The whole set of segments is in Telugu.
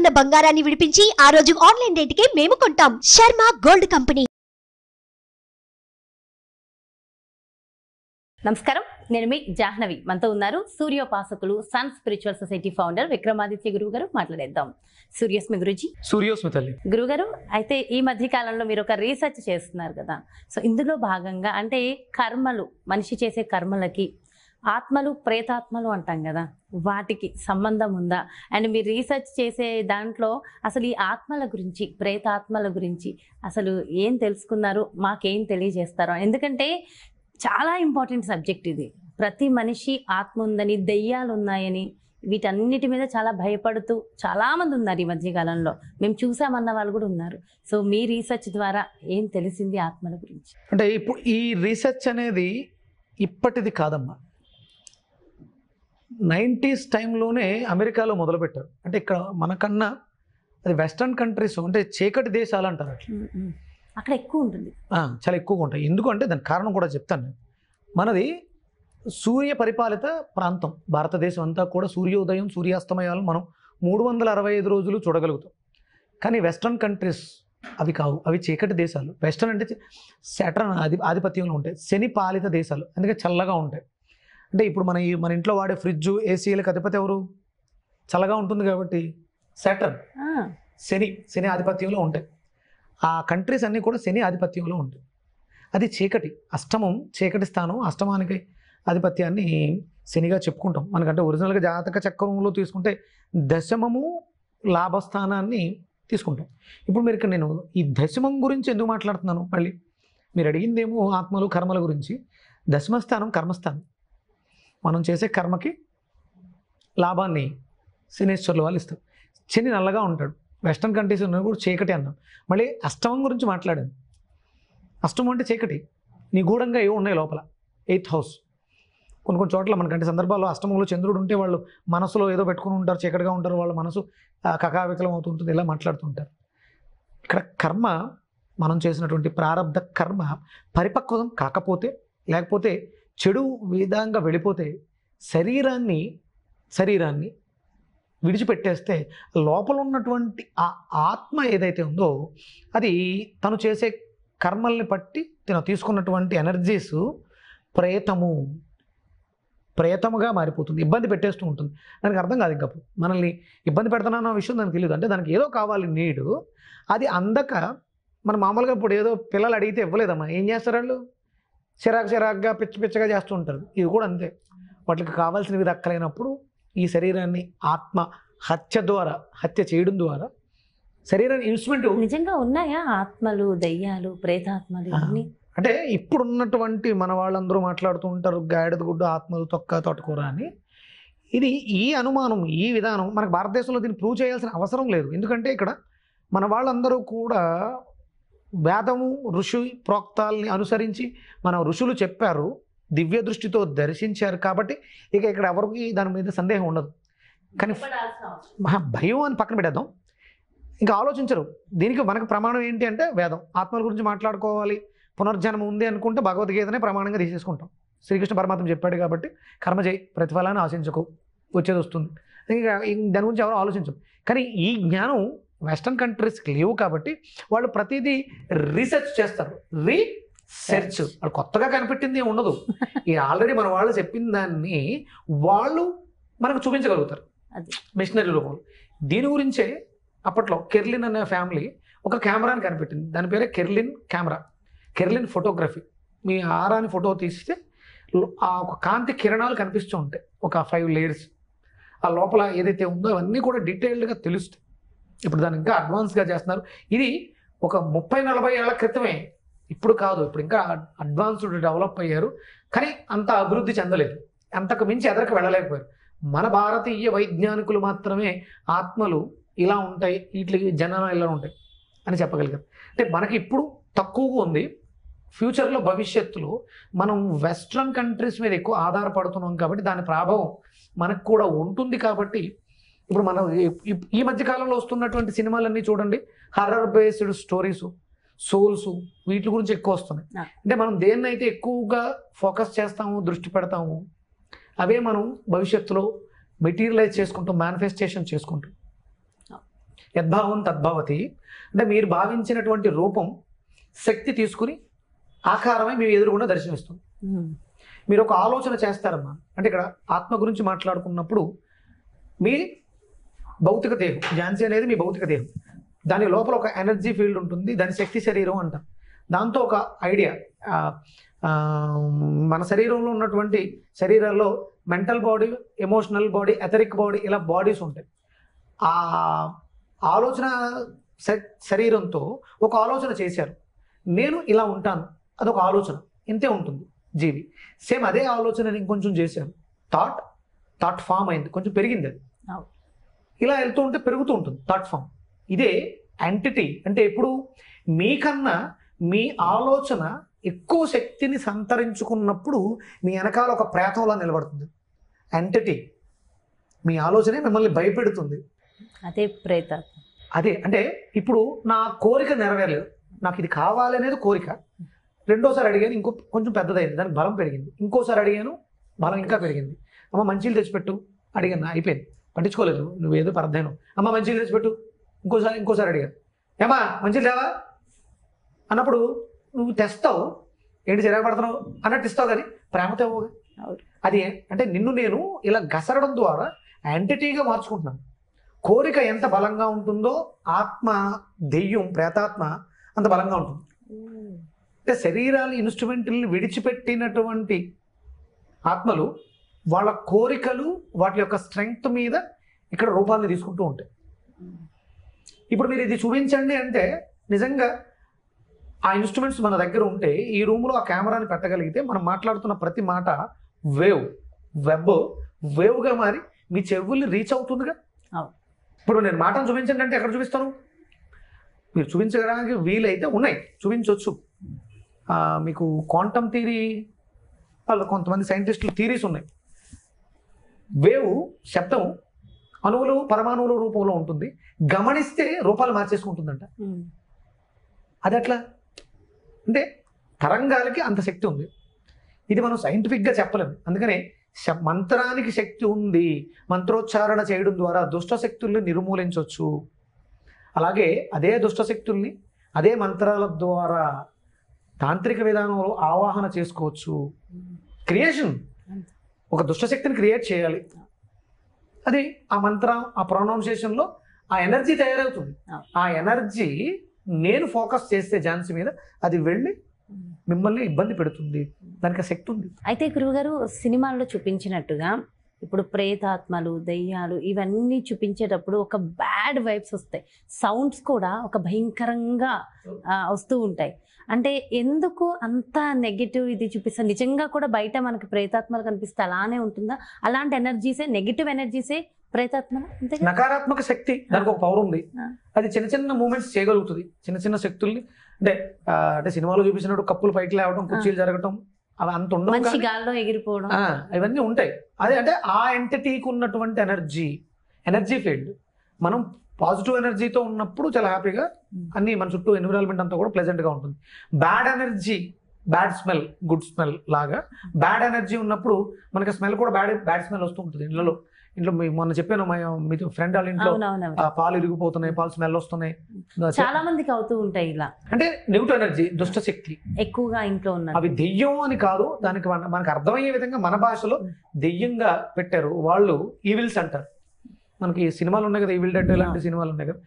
గ్రాముల బంగారాన్ని విడిపించి ఆ రోజు ఆన్లైన్ రేటుకే మేము కొంటాం. Sharma gold company. నమస్కారం, నేను మీ జాహ్నవి. మనతో ఉన్నారు సూర్యోపాసకులు Sun spiritual society founder Vikramaditya గురువు గారు. మాట్లాడేద్దాం. సూర్యోస్మి గురుజీ. సూర్యోస్మి తల్లి. గురుగారు, అయితే ఈ మధ్య కాలంలో మీరు ఒక రీసెర్చ్ చేస్తున్నారు కదా, సో ఇందులో భాగంగా అంటే కర్మలు, మనిషి చేసే కర్మలకి ఆత్మలు ప్రేతాత్మలు అంటాం కదా, వాటికి సంబంధం ఉందా? అండ్ మీరు రీసెర్చ్ చేసే దాంట్లో అసలు ఈ ఆత్మల గురించి, ప్రేతాత్మల గురించి అసలు ఏం తెలుసుకున్నారు, మాకేం తెలియజేస్తారో? ఎందుకంటే చాలా ఇంపార్టెంట్ సబ్జెక్ట్ ఇది. ప్రతి మనిషి ఆత్మ ఉందని, దెయ్యాలు ఉన్నాయని, వీటన్నిటి మీద చాలా భయపడుతూ చాలామంది ఉన్నారు ఈ మధ్యకాలంలో. మేము చూసామన్న వాళ్ళు కూడా ఉన్నారు. సో మీ రీసెర్చ్ ద్వారా ఏం తెలిసింది ఆత్మల గురించి? అంటే ఇప్పుడు ఈ రీసెర్చ్ అనేది ఇప్పటిది కాదమ్మా, 90s టైంలోనే అమెరికాలో మొదలుపెట్టారు. అంటే ఇక్కడ మనకన్నా అది వెస్టర్న్ కంట్రీస్, అంటే చీకటి దేశాలు అంటారు అట్లా, అక్కడ ఎక్కువ ఉంటుంది, చాలా ఎక్కువగా ఉంటాయి. ఎందుకంటే దానికి కారణం కూడా చెప్తాను నేను. మనది సూర్య పరిపాలిత ప్రాంతం. భారతదేశం అంతా కూడా సూర్యోదయం సూర్యాస్తమయాలు మనం 365 రోజులు చూడగలుగుతాం. కానీ వెస్ట్రన్ కంట్రీస్ అవి కావు, అవి చీకటి దేశాలు. వెస్ట్రన్ అంటే సాటర్న్ ఆధిపత్యంలో ఉంటాయి, శని పాలిత దేశాలు, అందుకే చల్లగా ఉంటాయి. అంటే ఇప్పుడు మన ఇంట్లో వాడే ఫ్రిడ్జ్, ఏసీలకు అధిపతి ఎవరు? చల్లగా ఉంటుంది కాబట్టి సాటర్న్, శని ఆధిపత్యంలో ఉంటాయి. ఆ కంట్రీస్ అన్నీ కూడా శని ఆధిపత్యంలో ఉంటాయి. అది చీకటి, అష్టమం, చీకటి స్థానం. అష్టమానికి ఆధిపత్యాన్ని శనిగా చెప్పుకుంటాం. మనకంటే ఒరిజినల్గా జాతక చక్రంలో తీసుకుంటే దశమము లాభస్థానాన్ని తీసుకుంటాం. ఇప్పుడు మీరు ఇక్కడ నేను ఈ దశమం గురించి ఎందుకు మాట్లాడుతున్నాను? మళ్ళీ మీరు అడిగిందేమో ఆత్మలు కర్మల గురించి. దశమస్థానం కర్మస్థానం. మనం చేసే కర్మకి లాభాన్ని శనేశ్వరుల వాళ్ళు ఇస్తారు. శని నల్లగా ఉంటాడు. వెస్టర్న్ కంట్రీస్ ఉన్న కూడా చీకటి అన్నాం. మళ్ళీ అష్టమం గురించి మాట్లాడాను. అష్టమం అంటే చీకటి, నిగూఢంగా ఏవో ఉన్నాయి లోపల. 8th house. కొన్ని చోట్ల మనకంటే సందర్భాల్లో అష్టమంలో చంద్రుడు ఉంటే వాళ్ళు మనసులో ఏదో పెట్టుకుని ఉంటారు, చీకటిగా ఉంటారు, వాళ్ళ మనసు కకావికలం అవుతుంటుంది, ఇలా మాట్లాడుతుంటారు. ఇక్కడ కర్మ, మనం చేసినటువంటి ప్రారబ్ధ కర్మ పరిపక్వం కాకపోతే, లేకపోతే చెడు విధంగా వెళ్ళిపోతే శరీరాన్ని విడిచిపెట్టేస్తే లోపల ఉన్నటువంటి ఆ ఆత్మ ఏదైతే ఉందో అది తను చేసే కర్మల్ని బట్టి తను తీసుకున్నటువంటి ఎనర్జీస్ ప్రేతముగా మారిపోతుంది, ఇబ్బంది పెట్టేస్తూ ఉంటుంది. దానికి అర్థం కాదు. ఇంకా మనల్ని ఇబ్బంది పెడుతున్నా విషయం దానికి తెలియదు. అంటే దానికి ఏదో కావాలి, నీడు. అది అందక మనం మామూలుగా ఇప్పుడు ఏదో పిల్లలు అడిగితే ఇవ్వలేదమ్మా, ఏం చేస్తారు వాళ్ళు? చిరాకుగా పిచ్చగా చేస్తూ ఉంటారు. ఇది కూడా అంతే. వాటికి కావాల్సినవి దక్కలేనప్పుడు ఈ శరీరాన్ని ఆత్మ హత్య చేయడం ద్వారా శరీరాన్ని ఇన్స్ట్రుమెంట్. నిజంగా ఉన్నాయా ఆత్మలు, దయ్యాలు, ప్రేతాత్మలు అన్నీ? అంటే ఇప్పుడున్నటువంటి మన వాళ్ళందరూ మాట్లాడుతూ ఉంటారు గాడిద గుడ్డు ఆత్మలు, తొక్క తోటకూర అని. ఇది ఈ అనుమానం, ఈ విధానం మనకు భారతదేశంలో దీన్ని ప్రూవ్ చేయాల్సిన అవసరం లేదు. ఎందుకంటే ఇక్కడ మన వాళ్ళందరూ కూడా వేదము ఋషి ప్రోక్తాల్ని అనుసరించి మన ఋషులు చెప్పారు, దివ్య దృష్టితో దర్శించారు. కాబట్టి ఇక్కడ ఎవరికి దాని మీద సందేహం ఉండదు. కానీ భయం అని పక్కన పెట్టేద్దాం, ఇంకా ఆలోచించరు. దీనికి మనకు ప్రమాణం ఏంటి అంటే వేదం. ఆత్మల గురించి మాట్లాడుకోవాలి, పునర్జన్మ ఉంది అనుకుంటే భగవద్గీతనే ప్రమాణంగా తీసేసుకుంటాం. శ్రీకృష్ణ పరమాత్మ చెప్పాడు కాబట్టి కర్మ చేయి, ప్రతిఫలాన్ని ఆశించకు, వచ్చేది వస్తుంది. ఇంకా దాని గురించి ఎవరు ఆలోచించరు. కానీ ఈ జ్ఞానం వెస్టర్న్ కంట్రీస్కి లేవు కాబట్టి వాళ్ళు ప్రతిదీ రీసెర్చ్ చేస్తారు. రీసెర్చ్ వాళ్ళు కొత్తగా కనిపెట్టింది ఉండదు. ఆల్రెడీ మన వాళ్ళు చెప్పిన దాన్ని వాళ్ళు మనకు చూపించగలుగుతారు మిషనరీ రూపంలో. దీని గురించే అప్పట్లో కెర్లిన్ అనే ఫ్యామిలీ ఒక కెమెరాని కనిపెట్టింది. దాని పేరే కెర్లిన్ కెమెరా, కెర్లిన్ ఫోటోగ్రఫీ. మీ ఆరాని ఫోటో తీస్తే ఆ ఒక కాంతి కిరణాలు కనిపిస్తూ ఉంటాయి, ఒక 5 layers. ఆ లోపల ఏదైతే ఉందో అవన్నీ కూడా డీటెయిల్డ్గా తెలుస్తాయి. ఇప్పుడు దాన్ని ఇంకా అడ్వాన్స్గా చేస్తున్నారు. ఇది ఒక 30-40 ఏళ్ల క్రితమే, ఇప్పుడు కాదు. ఇప్పుడు ఇంకా అడ్వాన్స్డ్ డెవలప్ అయ్యారు, కానీ అంత అభివృద్ధి చెందలేదు, అంతకు మించి ఎదరికి వెళ్ళలేకపోయారు. మన భారతీయ వైజ్ఞానికులు మాత్రమే ఆత్మలు ఇలా ఉంటాయి, వీటికి జనాలు ఇలా ఉంటాయి అని చెప్పగలిగారు. అంటే మనకి ఇప్పుడు తక్కువగా ఉంది. ఫ్యూచర్లో, భవిష్యత్తులో మనం వెస్ట్రన్ కంట్రీస్ మీద ఎక్కువ ఆధారపడుతున్నాం కాబట్టి దాని ప్రభావం మనకు కూడా ఉంటుంది. కాబట్టి ఇప్పుడు మనం ఈ మధ్యకాలంలో వస్తున్నటువంటి సినిమాలన్నీ చూడండి, హర్రర్ బేస్డ్ స్టోరీస్, సోల్స్, వీటి గురించి ఎక్కువ వస్తున్నాయి. అంటే మనం దేన్నైతే ఎక్కువగా ఫోకస్ చేస్తాము, దృష్టి పెడతాము, అవే మనం భవిష్యత్తులో మెటీరియలైజ్ చేసుకుంటాం, మేనిఫెస్టేషన్ చేసుకుంటాం. యద్భావం తద్భవతి. అంటే మీరు భావించినటువంటి రూపం శక్తి తీసుకుని ఆకారమై మీ ఎదురుగుండా దర్శనమిస్తుంది. మీరు ఒక ఆలోచన చేస్తారమ్మా. అంటే ఇక్కడ ఆత్మ గురించి మాట్లాడుకున్నప్పుడు మీ భౌతిక దేహం, ఝాన్సీ అనేది మీ భౌతిక దేహం, దాని లోపల ఒక ఎనర్జీ ఫీల్డ్ ఉంటుంది, దాని శక్తి శరీరం అంటాం. దాంతో ఒక ఐడియా, మన శరీరంలో ఉన్నటువంటి శరీరాల్లో mental body, emotional body, etheric body, ఇలా బాడీస్ ఉంటాయి. ఆ ఆలోచన శరీరంతో ఒక ఆలోచన చేశారు, నేను ఇలా ఉంటాను, అదొక ఆలోచన, ఇంతే ఉంటుంది జీవి. సేమ్ అదే ఆలోచనని ఇంకొంచెం చేశారు, థాట్ ఫామ్ అయింది, కొంచెం పెరిగింది, అది ఇలా వెళ్తూ ఉంటే పెరుగుతూ ఉంటుంది థాట్ ఫామ్. ఇదే ఎంటిటీ. అంటే ఎప్పుడు మీకన్నా మీ ఆలోచన ఎక్కువ శక్తిని సంతరించుకున్నప్పుడు మీ వెనకాల ఒక ప్రేతంలా నిలబడుతుంది ఎంటిటీ. మీ ఆలోచనే మిమ్మల్ని భయపెడుతుంది, అదే ప్రేతాత్మ. అదే అంటే ఇప్పుడు నా కోరిక నెరవేరలేదు, నాకు ఇది కావాలి అనేది కోరిక. రెండోసారి అడిగాను, ఇంకో కొంచెం పెద్దదైంది, దానికి బలం పెరిగింది. ఇంకోసారి అడిగాను, బలం ఇంకా పెరిగింది. అమ్మ మంచిలు తెచ్చిపెట్టు అడిగాను, అయిపోయింది, పట్టించుకోలేదు, నువ్వేదో పరధ్యానం. అమ్మ మంచిలు తెచ్చిపెట్టు, ఇంకోసారి అడిగాను, ఏమా మంచిలు తేవా అన్నప్పుడు నువ్వు తెస్తావు, ఏంటి చిరాకు పడుతున్నావు అన్నట్టు ఇస్తావు, కానీ ప్రేమతో ఇవ్వగా. అది అంటే నిన్ను నేను ఇలా గసరడం ద్వారా యాంటిటీగా మార్చుకుంటున్నాను. కోరిక ఎంత బలంగా ఉంటుందో ఆత్మ, దెయ్యం, ప్రేతాత్మ అంత బలంగా ఉంటుంది. అంటే శరీరాలు, ఇన్స్ట్రుమెంట్ని విడిచిపెట్టినటువంటి ఆత్మలు వాళ్ళ కోరికలు, వాటి యొక్క స్ట్రెంగ్త్ మీద ఇక్కడ రూపాన్ని తీసుకుంటూ ఉంటాయి. ఇప్పుడు మీరు ఇది చూపించండి అంటే నిజంగా ఆ ఇన్స్ట్రుమెంట్స్ మన దగ్గర ఉంటే, ఈ రూమ్లో ఆ కెమెరాని పెట్టగలిగితే మనం మాట్లాడుతున్న ప్రతి మాట వేవ్గా మారి మీ చెవుల్ని రీచ్ అవుతుందిగా. ఇప్పుడు నేను మాటను చూపించండి అంటే ఎక్కడ చూపిస్తాను? మీరు చూపించడానికి వీలైతే ఉన్నాయి, చూపించవచ్చు. మీకు క్వాంటమ్ థియరీ వాళ్ళు కొంతమంది సైంటిస్టులు థియరీస్ ఉన్నాయి. వేవ్ శబ్దం అణువులు, పరమాణువుల రూపంలో ఉంటుంది, గమనిస్తే రూపాలు మార్చేసుకుంటుందంట. అది అట్లా అంటే తరంగాలకి అంత శక్తి ఉంది. ఇది మనం సైంటిఫిక్గా చెప్పలేము. అందుకనే మంత్రానికి శక్తి ఉంది, మంత్రోచ్చారణ చేయడం ద్వారా దుష్ట శక్తుల్ని నిర్మూలించవచ్చు. అలాగే అదే దుష్ట శక్తుల్ని అదే మంత్రాల ద్వారా తాంత్రిక విధానంలో ఆవాహన చేసుకోవచ్చు. క్రియేషన్, ఒక దుష్టశక్తిని క్రియేట్ చేయాలి, అది ఆ మంత్రం, ఆ ప్రొనౌన్సియేషన్లో ఆ ఎనర్జీ తయారవుతుంది. ఆ ఎనర్జీ నేను ఫోకస్ చేస్తే ఝాన్సీ మీద, అది వెళ్ళి మిమ్మల్ని ఇబ్బంది పెడుతుంది, దానికి శక్తి ఉంది. అయితే గురువుగారు సినిమాల్లో చూపించినట్టుగా ఇప్పుడు ప్రేతాత్మలు, దెయ్యాలు ఇవన్నీ చూపించేటప్పుడు ఒక బ్యాడ్ వైబ్స్ వస్తాయి, సౌండ్స్ కూడా ఒక భయంకరంగా వస్తూ ఉంటాయి. అంటే ఎందుకు అంత నెగిటివ్ ఇది చూపిస్తారు? నిజంగా కూడా బయట మనకి ప్రేతాత్మలు కనిపిస్తే అలానే ఉంటుందా? అలాంటి ఎనర్జీసే, నెగిటివ్ ఎనర్జీసే ప్రేతాత్మలు? అంతే, నకారాత్మక శక్తి, దానికి ఒక పవర్ ఉంది. అది చిన్న చిన్న మూమెంట్స్ చేయగలుగుతుంది, చిన్న చిన్న శక్తుల్ని. అంటే సినిమాలో చూపించినట్టు కప్పులు పైకి లేవడం, కుర్చీలు జరగటం, అవి అంత ఉండవు, గాల్లో ఎగిరిపోవడం, ఇవన్నీ ఉంటాయి. అదే అంటే ఆ ఎంటిటీకి ఉన్నటువంటి ఎనర్జీ ఫీల్డ్. మనం పాజిటివ్ ఎనర్జీతో ఉన్నప్పుడు చాలా హ్యాపీగా అన్ని మన చుట్టూ ఎన్విరాన్మెంట్ అంతా కూడా ప్లెజెంట్గా ఉంటుంది. Bad energy, bad smell, good smell లాగా బ్యాడ్ ఎనర్జీ ఉన్నప్పుడు మనకి స్మెల్ కూడా బ్యాడ్ స్మెల్ వస్తూ ఉంటుంది. ఇంట్లో మొన్న చెప్పాను, మీతో ఫ్రెండ్ వాళ్ళ ఇంట్లో పాలు ఇరిగిపోతున్నాయి, పాలు స్మెల్ వస్తున్నాయి, చాలా మందికి అవుతూ ఉంటాయి ఇలా. అంటే నెగిటివ్ ఎనర్జీ, దుష్ట శక్తి ఎక్కువగా ఇంట్లో ఉన్నాయి. అవి దెయ్యం అని కాదు, దానికి మనకు అర్థమయ్యే విధంగా మన భాషలో దెయ్యంగా పెట్టారు. వాళ్ళు ఈవిల్స్ అంటారు. మనకి సినిమాలు ఉన్నాయి కదా, ఈవిల్ డెడ్ ఇలాంటి సినిమాలు ఉన్నాయి కదా,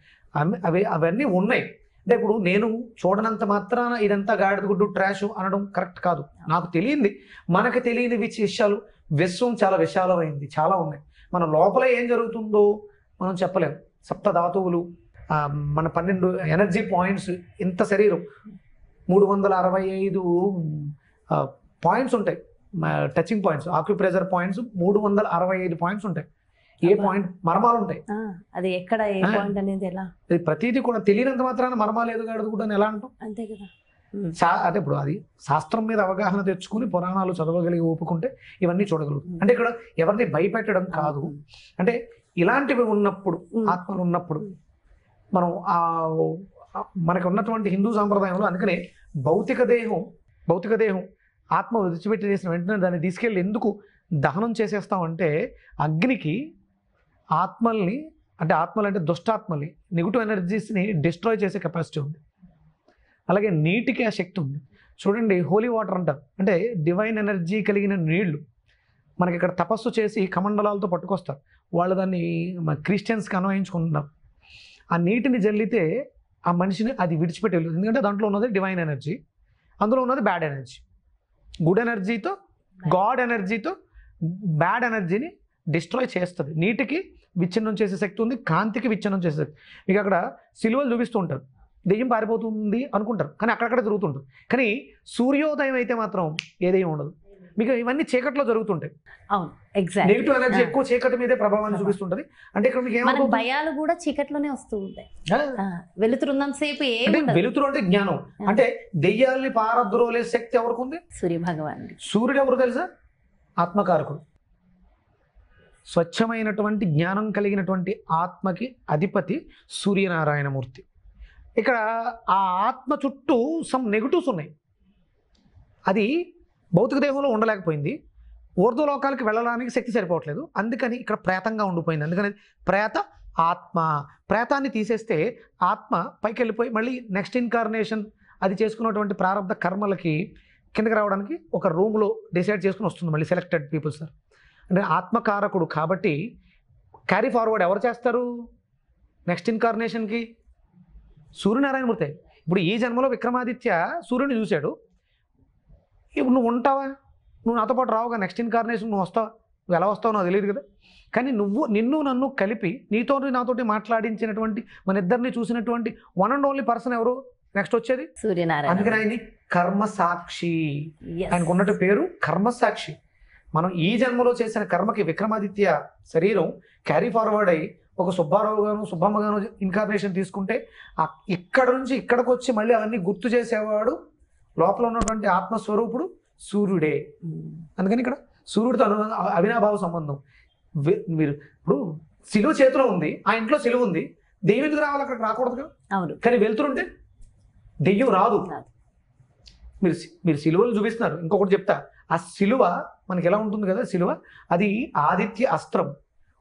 అవన్నీ ఉన్నాయి. అంటే ఇప్పుడు నేను చూడనంత మాత్రాన ఇదంతా గాడిద గుడ్డు ట్రాష్ అనడం కరెక్ట్ కాదు. నాకు తెలియంది, మనకు తెలియని విషయాలు, విశ్వం చాలా విశాలమైంది, చాలా ఉన్నాయి. మన లోపల ఏం జరుగుతుందో మనం చెప్పలేము. సప్తధాతువులు, మన 12 ఎనర్జీ పాయింట్స్, ఇంత శరీరం 365 పాయింట్స్ ఉంటాయి, touching points, acupressure points 365 points ఉంటాయి. ఏ పాయింట్ మర్మాలు ఉంటాయి, అది ఎక్కడ ఏ పాయింట్ అనేది ఎలా, ప్రతిదీ కూడా తెలియనంత మాత్రాన మర్మాలు ఎదుగాడు కూడా ఎలా అంటాం? అంతే కదా. అంటే ఇప్పుడు అది శాస్త్రం మీద అవగాహన తెచ్చుకుని పురాణాలు చదవగలిగి ఒప్పుకుంటే ఇవన్నీ చూడగలుగుతాం. అంటే ఇక్కడ ఎవరిని భయపెట్టడం కాదు, అంటే ఇలాంటివి ఉన్నప్పుడు, ఆత్మలు ఉన్నప్పుడు మనం మనకు ఉన్నటువంటి హిందూ సాంప్రదాయంలో, అందుకనే భౌతిక దేహం ఆత్మ విడిచిపెట్టి చేసిన వెంటనే దాన్ని తీసుకెళ్ళి ఎందుకు దహనం చేసేస్తామంటే, అగ్నికి ఆత్మల్ని అంటే ఆత్మలు అంటే దుష్టాత్మలు, నెగిటివ్ ఎనర్జీస్ని డిస్ట్రాయ్ చేసే కెపాసిటీ ఉంది. అలాగే నీటికి ఆ శక్తి ఉంది. చూడండి, హోలీ వాటర్ అంటారు, అంటే డివైన్ ఎనర్జీ కలిగిన నీళ్లు మనకి ఇక్కడ తపస్సు చేసి కమండలాలతో పట్టుకొస్తారు. వాళ్ళు దాన్ని క్రిస్టియన్స్కి అన్వయించుకుంటున్నారు. ఆ నీటిని జల్లితే ఆ మనిషిని అది విడిచిపెట్టి వెళ్ళదు. ఎందుకంటే దాంట్లో ఉన్నది డివైన్ ఎనర్జీ, అందులో ఉన్నది బ్యాడ్ ఎనర్జీ. గుడ్ ఎనర్జీతో, గాడ్ ఎనర్జీతో బ్యాడ్ ఎనర్జీని డిస్ట్రాయ్ చేస్తుంది. నీటికి విచ్ఛిన్నం చేసే శక్తి ఉంది, కాంతికి విచ్ఛిన్నం చేసే శక్తి. మీకు అక్కడ సిలువలు చూపిస్తూ ఉంటారు, దెయ్యం పారిపోతుంది అనుకుంటారు, కానీ అక్కడక్కడ తిరుగుతుంటారు. కానీ సూర్యోదయం అయితే మాత్రం ఏదేం ఉండదు. మీకు ఇవన్నీ చీకట్లో జరుగుతుంటాయి. అవును, ఎగ్జాక్ట్. నెగిటివ్ ఎనర్జీ ఎక్కువ చీకటి మీదే ప్రభావాన్ని చూపిస్తుంటది. అంటే ఇక్కడ మీకు మనకు భయాలు కూడా చీకట్లోనే వస్తూ ఉంటాయి. వెలుతురున్నంత సేపు వెలుతురు అంటే జ్ఞానం. అంటే దెయ్యాల్ని పారద్రోలే శక్తి ఎవరికి ఉంది? సూర్య భగవాన్. సూర్యుడు ఎవరు తెలుసా? ఆత్మకారకుడు. స్వచ్ఛమైనటువంటి జ్ఞానం కలిగినటువంటి ఆత్మకి అధిపతి సూర్యనారాయణమూర్తి. ఇక్కడ ఆ ఆత్మ చుట్టూ సమ్ నెగిటివ్స్ ఉన్నాయి. అది భౌతిక దేహంలో ఉండలేకపోయింది, ఊర్ధ్వలోకాలకి వెళ్ళడానికి శక్తి సరిపోవట్లేదు, అందుకని ఇక్కడ ప్రేతంగా ఉండిపోయింది. అందుకని ప్రేత ఆత్మ. ప్రేతాన్ని తీసేస్తే ఆత్మ పైకి వెళ్ళిపోయి మళ్ళీ నెక్స్ట్ ఇన్కార్నేషన్ అది చేసుకున్నటువంటి ప్రారంభ కర్మలకి కిందకి రావడానికి ఒక రూమ్లో డిసైడ్ చేసుకుని వస్తుంది మళ్ళీ సెలెక్టెడ్ పీపుల్స్. అంటే ఆత్మకారకుడు కాబట్టి క్యారీ ఫార్వర్డ్ ఎవరు చేస్తారు నెక్స్ట్ ఇన్కార్నేషన్కి? సూర్యనారాయణమూర్తి. ఇప్పుడు ఈ జన్మలో విక్రమాదిత్య సూర్యుని చూశాడు. ఇప్పుడు నువ్వు ఉంటావా? నువ్వు నాతో పాటు రావుగా, నెక్స్ట్ ఇన్కార్నేషన్ నువ్వు వస్తావా? నువ్వు ఎలా వస్తావో నాకు తెలియదు కదా. కానీ నిన్ను నన్ను కలిపి నీతో నాతోటి మాట్లాడించినటువంటి మన ఇద్దరిని చూసినటువంటి వన్ అండ్ ఓన్లీ పర్సన్ ఎవరు నెక్స్ట్ వచ్చేది? సూర్యనారాయణ. అందుకని ఆయన్ని కర్మసాక్షి. ఆయనకు ఉన్నట్టు పేరు కర్మసాక్షి. మనం ఈ జన్మలో చేసిన కర్మకి విక్రమాదిత్య శరీరం క్యారీ ఫార్వర్డ్ అయ్యి ఒక సుబ్బారావు గాను సుబ్బమ్మ గాను ఇన్కార్నేషన్ తీసుకుంటే ఇక్కడ నుంచి ఇక్కడికి వచ్చి మళ్ళీ అవన్నీ గుర్తు చేసేవాడు లోపల ఉన్నటువంటి ఆత్మస్వరూపుడు సూర్యుడే. అందుకని ఇక్కడ సూర్యుడితో అవినాభావ సంబంధం. మీరు ఇప్పుడు సిలువ చేతిలో ఉంది, ఆ ఇంట్లో సిలువ ఉంది, దెయ్యం ఎందుకు రావాలి? అక్కడికి రాకూడదు కదా. అవును. కానీ వెళ్తుంటే దెయ్యం రాదు. మీరు సిలువలు చూపిస్తున్నారు. ఇంకొకటి చెప్తా, ఆ సిలువ మనకి ఎలా ఉంటుంది కదా, సిలువ అది ఆదిత్య అస్త్రం.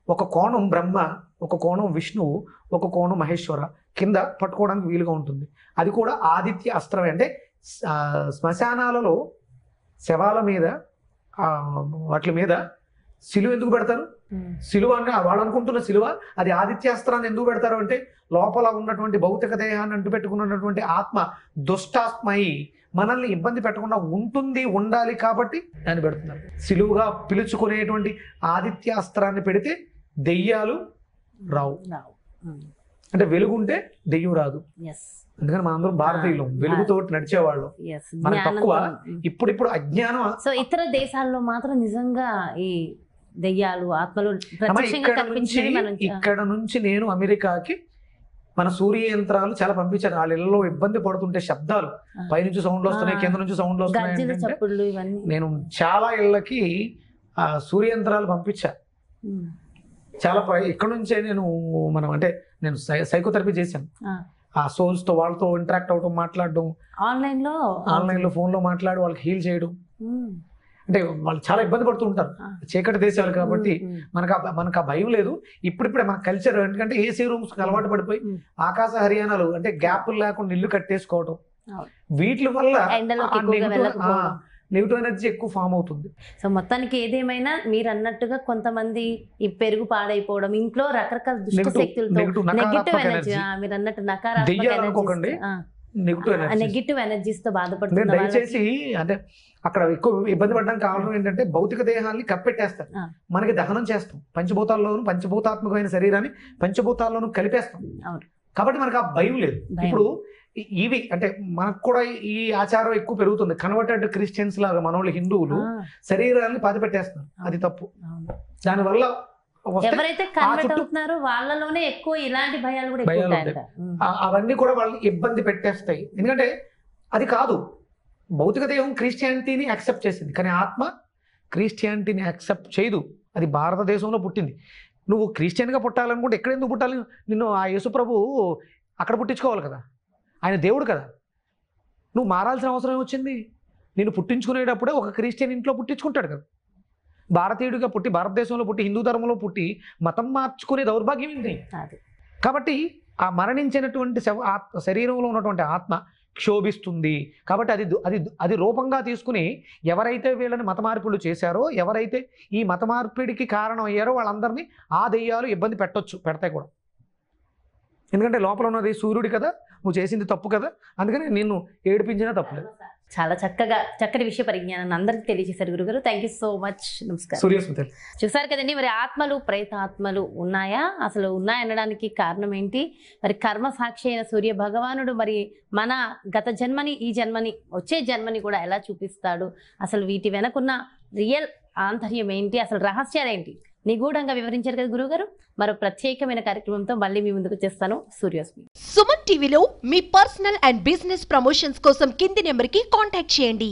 ఒక కోణం బ్రహ్మ, ఒక కోణం విష్ణువు, ఒక కోణం మహేశ్వర కింద పట్టుకోవడానికి వీలుగా ఉంటుంది. అది కూడా ఆదిత్య అస్త్రమే. అంటే శ్మశానాలలో శవాల మీద వాటి మీద సిలువ ఎందుకు పెడతారు? సిలువ అంటే వాళ్ళు అనుకుంటున్న సిలువ అది ఆదిత్యాస్త్రాన్ని ఎందుకు పెడతారు అంటే లోపల ఉన్నటువంటి భౌతిక దేహాన్ని అంటు పెట్టుకున్నటువంటి ఆత్మ దుష్టాత్మయి మనల్ని ఇబ్బంది పెట్టకుండా ఉండాలి కాబట్టి దాన్ని పెడుతున్నారు. సిలువుగా పిలుచుకునేటువంటి ఆదిత్యాస్త్రాన్ని పెడితే దెయ్యాలు రావు. అంటే వెలుగుంటే దెయ్యం రాదు. అందుకని మనందరం భారతీయులు వెలుగుతో నడిచేవాళ్ళు. మనకు తక్కువ ఇప్పుడు అజ్ఞానం. సో ఇతర దేశాల్లో మాత్రం నిజంగా ఈ దెయ్యాలు ఆత్మలు ఇక్కడ నుంచి నేను అమెరికాకి మన సూర్య యంత్రాలు చాలా పంపించారు. వాళ్ళ ఇళ్లలో ఇబ్బంది పడుతుంటే శబ్దాలు పైనుంచి సౌండ్లు వస్తున్నాయి, కింద నుంచి సౌండ్లు వస్తున్నాయి. నేను చాలా ఇళ్ళకి సూర్య యంత్రాలు పంపించా. చాలా ఇక్కడ నుంచే నేను సైకోథెరపీ చేశాను. ఆ సోల్స్ తో వాళ్ళతో ఇంటరాక్ట్ అవడం, మాట్లాడడం, ఆన్లైన్ లో ఫోన్ లో మాట్లాడి వాళ్ళకి హీల్ చేయడం. అంటే వాళ్ళు చాలా ఇబ్బంది పడుతూ ఉంటారు, చీకటి దేశాలు కాబట్టి మనకు ఆ భయం లేదు. ఇప్పుడిప్పుడే మన కల్చర్ ఎందుకంటే ఏసీ రూమ్స్ అలవాటు పడిపోయి ఆకాశ హర్యానాలు అంటే గ్యాపులు లేకుండా ఇల్లు కట్టేసుకోవడం, వీటి వల్ల నెగిటివ్ ఎనర్జీ ఎక్కువ ఫామ్ అవుతుంది. సో మొత్తానికి ఏదేమైనా మీరు అన్నట్టుగా కొంతమంది ఈ పెరుగు పాడైపోవడం, ఇంట్లో రకరకాల దుష్ట శక్తులతో నెగిటివ్ ఎనర్జీ, మీరు అన్నట్టు నెగిటివ్ ఎనర్జీస్ తో బాధపడుతున్నారు. దయచేసి అంటే అక్కడ ఎక్కువ ఇబ్బంది పడడానికి కారణం ఏంటంటే భౌతిక దేహాన్ని కప్పెట్టేస్తారు, మనకి దహనం చేస్తాం, పంచభూతాత్మకమైన శరీరాన్ని పంచభూతాల్లోనూ కలిపేస్తాం. కాబట్టి మనకు ఆ భయం లేదు. ఇప్పుడు ఇవి అంటే మనకు కూడా ఈ ఆచారం ఎక్కువ పెరుగుతుంది. కన్వర్టెడ్ క్రిస్టియన్స్ లాగా మనోళ్ళు హిందువులు శరీరాన్ని పాతిపెట్టేస్తున్నారు, అది తప్పు. దానివల్ల ఎవరైతే కన్వర్ట్ అవుతున్నారో వాళ్ళలోనే ఎక్కువ ఇలాంటి భయాలు కూడా అవన్నీ కూడా వాళ్ళని ఇబ్బంది పెట్టేస్తాయి. ఎందుకంటే అది కాదు, భౌతిక దేహం క్రిస్టియానిటీని యాక్సెప్ట్ చేసింది, కానీ ఆత్మ క్రిస్టియానిటీని యాక్సెప్ట్ చేయదు. అది భారతదేశంలో పుట్టింది. నువ్వు క్రిస్టియన్గా పుట్టాలనుకుంటే ఎక్కడెందుకు పుట్టాలి? నిన్ను ఆ యేసుప్రభు అక్కడ పుట్టించుకోవాలి కదా, ఆయన దేవుడు కదా. నువ్వు మారాల్సిన అవసరం వచ్చింది. నిన్ను పుట్టించుకునేటప్పుడే ఒక క్రిస్టియన్ ఇంట్లో పుట్టించుకుంటాడు కదా. భారతీయుడిగా పుట్టి భారతదేశంలో పుట్టి హిందూ ధర్మంలో పుట్టి మతం మార్చుకునే దౌర్భాగ్యం ఉంది. అది కాబట్టి ఆ మరణించినటువంటి శరీరంలో ఉన్నటువంటి ఆత్మ క్షోభిస్తుంది. కాబట్టి అది అది అది రూపంగా తీసుకుని ఎవరైతే వీళ్ళని మత మార్పులు చేశారో, ఎవరైతే ఈ మత మార్పిడికి కారణం అయ్యారో వాళ్ళందరినీ ఆ దెయ్యాలు ఇబ్బంది పెడతాయి కూడా. ఎందుకంటే లోపల ఉన్నది సూర్యుడి కదా, నువ్వు చేసింది తప్పు కదా, అందుకని నిన్ను ఏడిపించినా తప్పులేదు. చాలా చక్కటి విషయ పరిజ్ఞానాన్ని అందరికీ తెలియజేశారు గురుగారు. Thank you so much. నమస్కారం. సూర్యస్మృతి చూసారు కదండి, మరి ఆత్మలు ప్రేతాత్మలు ఉన్నాయా, అసలు ఉన్నాయనడానికి కారణం ఏంటి? మరి కర్మ సాక్షి అయిన సూర్య భగవానుడు మరి మన గత జన్మని, ఈ జన్మని, వచ్చే జన్మని కూడా ఎలా చూపిస్తాడు, అసలు వీటి వెనకున్న రియల్ ఆంతర్యం ఏంటి, అసలు రహస్యాలేంటి నిగూఢంగా వివరించారు కదా గురుగారు. మరో ప్రత్యేకమైన కార్యక్రమంతో మళ్ళీ మీ ముందుకు వచ్చేస్తాను. సూర్యోస్మి. సుమన్ టీవీలో మీ పర్సనల్ అండ్ బిజినెస్ ప్రమోషన్స్ కోసం కింది నెంబర్కి కాంటాక్ట్ చేయండి.